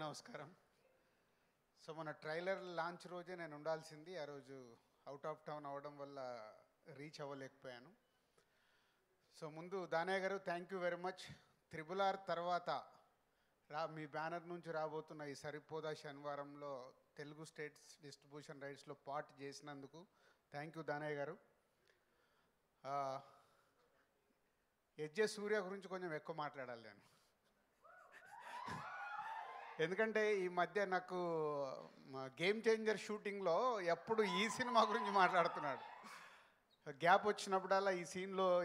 నమస్కారం. సో మన trailer launch రోజే నేను ఉండాల్సింది, ఆ రోజు అవుట్ ఆఫ్ టౌన్ అవ్వడం వల్ల రీచ్ అవ్వలేకపోయాను. సో ముందు దానయ్య గారు thank you very much. RRR తర్వాత మీ బ్యానర్ నుంచి రాబోతున్న ఈ సరిపోదా శనివారంలో తెలుగు స్టేట్స్ డిస్ట్రిబ్యూషన్ రైట్స్లో పార్ట్ చేసినందుకు థ్యాంక్ యూ దానయ్య గారు. ఎస్జే సూర్య గురించి కొంచెం ఎక్కువ మాట్లాడాలి నేను, ఎందుకంటే ఈ మధ్య నాకు గేమ్ చేంజర్ షూటింగ్లో ఎప్పుడు ఈ సినిమా గురించి మాట్లాడుతున్నాడు. గ్యాప్ వచ్చినప్పుడల్లా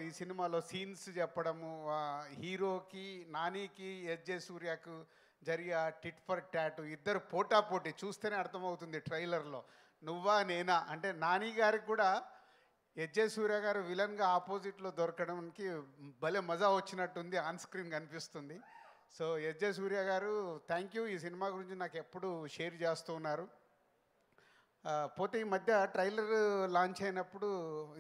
ఈ సినిమాలో సీన్స్ చెప్పడము, హీరోకి నానికి ఎస్జే సూర్యకు జరిగే టిట్ ఫర్ టాట్, ఇద్దరు పోటాపోటీ చూస్తేనే అర్థమవుతుంది ట్రైలర్లో. నువ్వా నేనా అంటే నాని గారికి కూడా ఎస్జే సూర్య గారు విలన్గా ఆపోజిట్లో దొరకడానికి భలే మజా వచ్చినట్టుంది, ఆన్ స్క్రీన్ కనిపిస్తుంది. సో ఎస్జే సూర్య గారు థ్యాంక్ యూ. ఈ సినిమా గురించి నాకు ఎప్పుడు షేర్ చేస్తూ ఉన్నారు. పోతే ఈ మధ్య ట్రైలర్ లాంచ్ అయినప్పుడు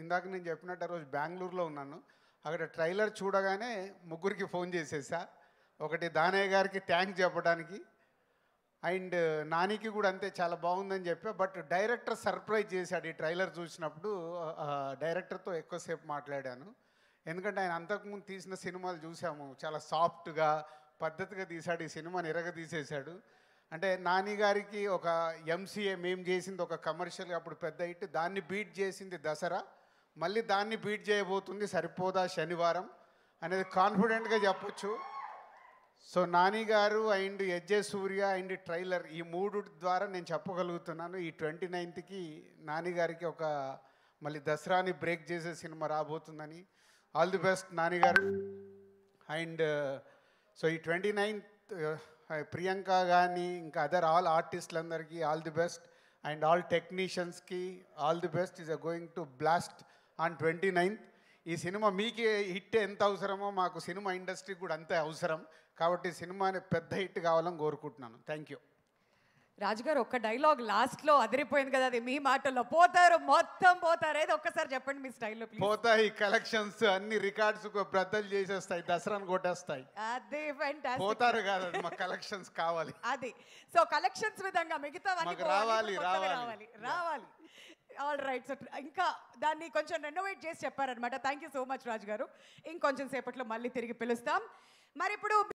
ఇందాక నేను చెప్పినట్టు ఆ రోజు బెంగళూరులో ఉన్నాను. అక్కడ ట్రైలర్ చూడగానే ముగ్గురికి ఫోన్ చేసేసా. ఒకటి దానయ్య గారికి థ్యాంక్స్ చెప్పడానికి, అండ్ నానికి కూడా అంతే చాలా బాగుందని చెప్పా. బట్ డైరెక్టర్ సర్ప్రైజ్ చేశాడు. ఈ ట్రైలర్ చూసినప్పుడు డైరెక్టర్తో ఎక్కువసేపు మాట్లాడాను, ఎందుకంటే ఆయన అంతకుముందు తీసిన సినిమాలు చూసాము, చాలా సాఫ్ట్గా పద్ధతిగా తీశాడు. ఈ సినిమాని తీసేశాడు. అంటే నాని గారికి ఒక ఎంసీఏ మేము చేసింది ఒక కమర్షియల్గా అప్పుడు పెద్ద హిట్, దాన్ని బీట్ చేసింది దసరా, మళ్ళీ దాన్ని బీట్ చేయబోతుంది సరిపోదా శనివారం అనేది కాన్ఫిడెంట్గా చెప్పొచ్చు. So Nani garu and SJ Surya and trailer ఈ మూడు ద్వారా నేను చెప్పగలుగుతున్నాను, ఈ 29కి నాని గారికి ఒక మళ్ళీ దసరాని బ్రేక్ చేసే సినిమా రాబోతుందని. All the best Nani garu. And so ఈ 29th ప్రియాంక కానీ ఇంకా అదర్ ఆల్ ఆర్టిస్టులందరికీ all the best, and all టెక్నీషియన్స్కి all the best. Is going to blast on 29th. ఈ సినిమా మీకు హిట్ ఎంత అవసరమో మాకు సినిమా ఇండస్ట్రీకి కూడా అంతే అవసరం, కాబట్టి సినిమాని పెద్ద హిట్ కావాలని కోరుకుంటున్నాను. Thank you. రాజుగారు ఒక్క డైలాగ్ లాస్ట్లో అదిరిపోయింది కదా, అది మీ మాటల్లో పోతారు మొత్తం పోతారు, ఏదో ఒక్కసారి చెప్పండి మీ స్టైల్లో. పోతాయి కలెక్షన్స్ అన్ని రికార్డ్స్ బ్రద్దలు చేసేస్తాయి, దసరాను కొట్టేస్తాయి. అదే ఫ్యాంటాస్టిక్. పోతారు కాదు, మా కలెక్షన్స్ కావాలి. అది సో కలెక్షన్స్ విధంగా మిగతా రావాలి. All right. సో ఇంకా దాన్ని కొంచెం రెనోవేట్ చేసి చెప్పారనమాట. థ్యాంక్ యూ సో మచ్ రాజు గారు. ఇంకొంచెం సేపట్లో మళ్ళీ తిరిగి పిలుస్తాం. మరి ఇప్పుడు